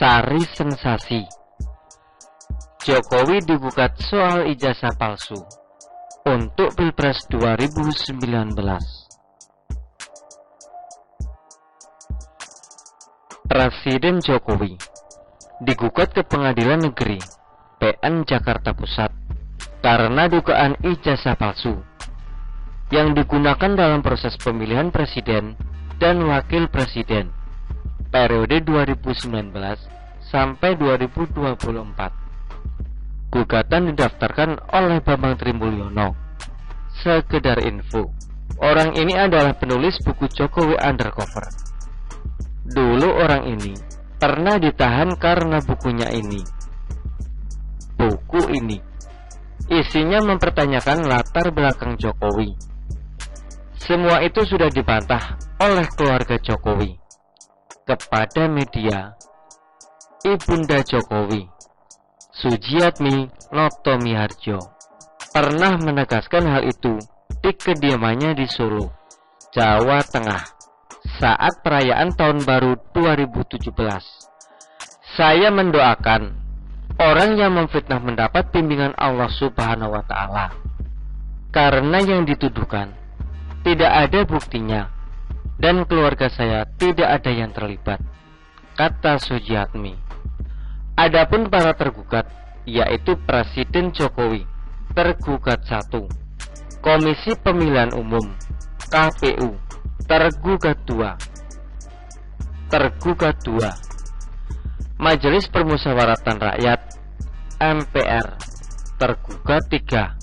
Tari sensasi. Jokowi digugat soal ijazah palsu untuk Pilpres 2019. Presiden Jokowi digugat ke Pengadilan Negeri PN Jakarta Pusat karena dugaan ijazah palsu yang digunakan dalam proses pemilihan presiden dan wakil presiden periode 2019 sampai 2024. Gugatan didaftarkan oleh Bambang Trimulyono. Sekedar info, orang ini adalah penulis buku Jokowi Undercover. Dulu orang ini pernah ditahan karena bukunya ini. Buku ini isinya mempertanyakan latar belakang Jokowi. Semua itu sudah dibantah oleh keluarga Jokowi kepada media. Ibunda Jokowi, Sujiatmi Notomiharjo, pernah menegaskan hal itu di kediamannya di Solo, Jawa Tengah, saat perayaan Tahun Baru 2017. Saya mendoakan orang yang memfitnah mendapat bimbingan Allah Subhanahu wa Ta'ala, karena yang dituduhkan tidak ada buktinya dan keluarga saya tidak ada yang terlibat, kata Sujiatmi. Adapun para tergugat, yaitu Presiden Jokowi, tergugat 1, Komisi Pemilihan Umum KPU, tergugat 2, Majelis Permusyawaratan Rakyat MPR, tergugat 3,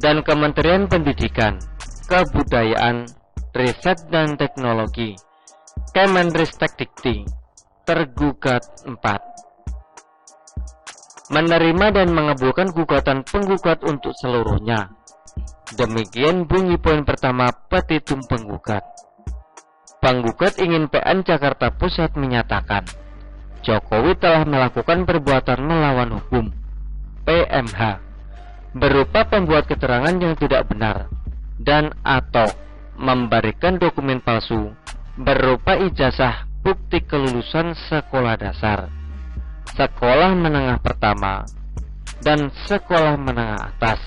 dan Kementerian Pendidikan, Kebudayaan, Riset dan Teknologi Kemendristekdikti, tergugat 4. Menerima dan mengabulkan gugatan penggugat untuk seluruhnya. Demikian bunyi poin pertama petitum penggugat. Penggugat ingin PN Jakarta Pusat menyatakan Jokowi telah melakukan perbuatan melawan hukum PMH berupa pembuat keterangan yang tidak benar dan atau memberikan dokumen palsu berupa ijazah bukti kelulusan sekolah dasar, sekolah menengah pertama, dan sekolah menengah atas,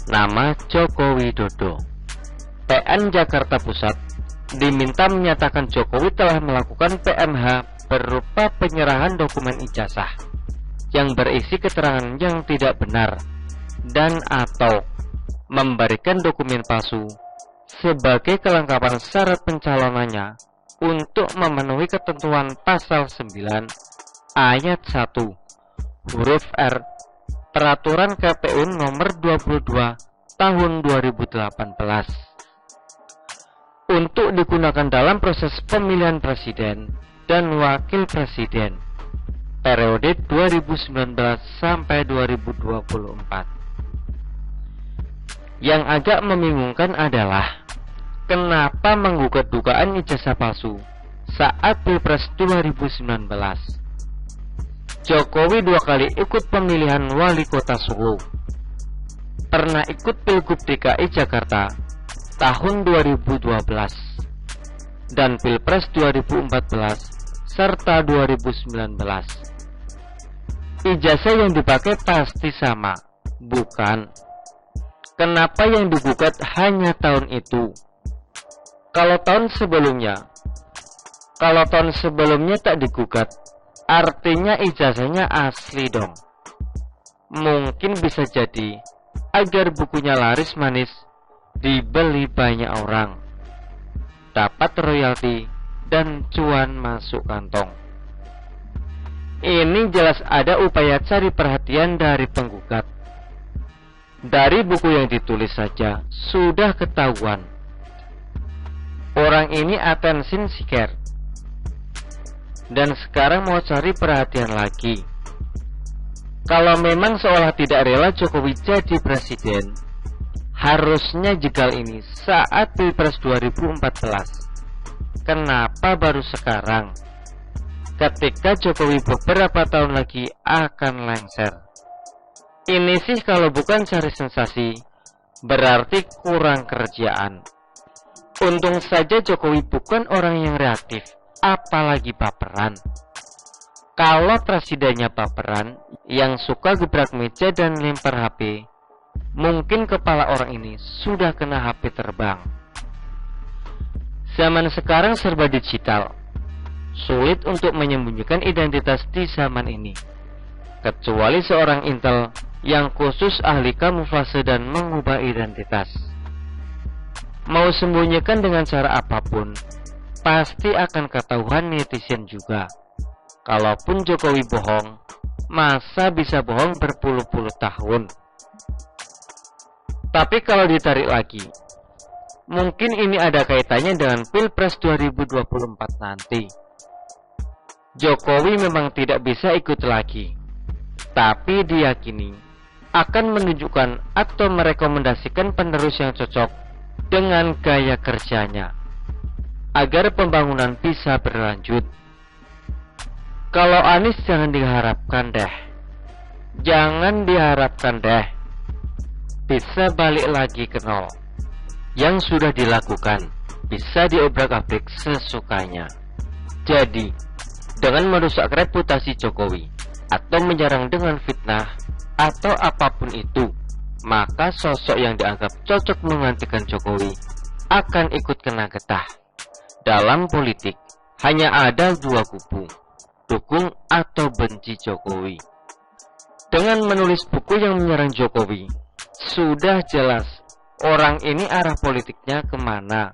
nama Joko Widodo. PN Jakarta Pusat diminta menyatakan Jokowi telah melakukan PMH berupa penyerahan dokumen ijazah yang berisi keterangan yang tidak benar dan atau memberikan dokumen palsu sebagai kelengkapan syarat pencalonannya untuk memenuhi ketentuan pasal 9 ayat 1 huruf R Peraturan KPU nomor 22 tahun 2018 untuk digunakan dalam proses pemilihan presiden dan wakil presiden periode 2019 sampai 2024. Yang agak membingungkan adalah kenapa menggugat dugaan ijazah palsu saat Pilpres 2019. Jokowi 2 kali ikut pemilihan wali kota Solo, pernah ikut Pilgub DKI Jakarta tahun 2012 dan Pilpres 2014 serta 2019. Ijazah yang dipakai pasti sama, bukan? Kenapa yang digugat hanya tahun itu? Kalau tahun sebelumnya tak digugat, artinya ijazahnya asli dong. Mungkin bisa jadi agar bukunya laris manis, dibeli banyak orang, dapat royalti dan cuan masuk kantong. Ini jelas ada upaya cari perhatian dari penggugat. Dari buku yang ditulis saja sudah ketahuan orang ini attention seeker, dan sekarang mau cari perhatian lagi. Kalau memang seolah tidak rela Jokowi jadi presiden, harusnya jegal ini saat Pilpres 2014. Kenapa baru sekarang, ketika Jokowi beberapa tahun lagi akan lengser? Ini sih kalau bukan cari sensasi, berarti kurang kerjaan. Untung saja Jokowi bukan orang yang reaktif, apalagi baperan. Kalau presidennya baperan, yang suka gebrak meja dan lempar HP, mungkin kepala orang ini sudah kena HP terbang. Zaman sekarang serba digital. Sulit untuk menyembunyikan identitas di zaman ini. Kecuali seorang intel yang khusus ahli kamuflase dan mengubah identitas. Mau sembunyikan dengan cara apapun, pasti akan ketahuan netizen juga. Kalaupun Jokowi bohong, masa bisa bohong berpuluh-puluh tahun? Tapi kalau ditarik lagi, mungkin ini ada kaitannya dengan Pilpres 2024 nanti. Jokowi memang tidak bisa ikut lagi, tapi diyakini akan menunjukkan atau merekomendasikan penerus yang cocok dengan gaya kerjanya, agar pembangunan bisa berlanjut. Kalau Anies jangan diharapkan deh. Jangan diharapkan deh. Bisa balik lagi ke nol. Yang sudah dilakukan bisa diobrak-abrik sesukanya. Jadi, dengan merusak reputasi Jokowi atau menyerang dengan fitnah atau apapun itu, maka sosok yang dianggap cocok menggantikan Jokowi akan ikut kena getah. Dalam politik, hanya ada dua kubu, dukung atau benci Jokowi. Dengan menulis buku yang menyerang Jokowi, sudah jelas orang ini arah politiknya kemana.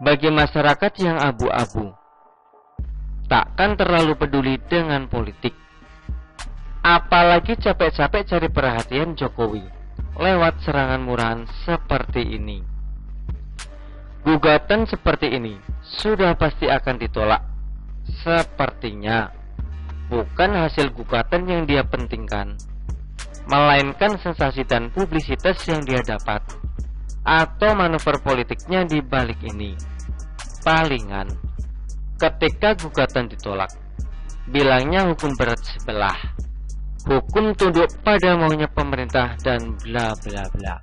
Bagi masyarakat yang abu-abu, takkan terlalu peduli dengan politik. Apalagi capek-capek cari perhatian Jokowi lewat serangan murahan seperti ini. Gugatan seperti ini sudah pasti akan ditolak. Sepertinya bukan hasil gugatan yang dia pentingkan, melainkan sensasi dan publisitas yang dia dapat, atau manuver politiknya di balik ini. Palingan, ketika gugatan ditolak, bilangnya hukum berat sebelah, hukum tunduk pada maunya pemerintah dan bla bla bla.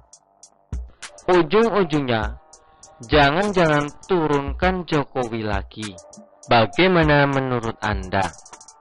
Ujung-ujungnya, jangan-jangan turunkan Jokowi lagi. Bagaimana menurut Anda?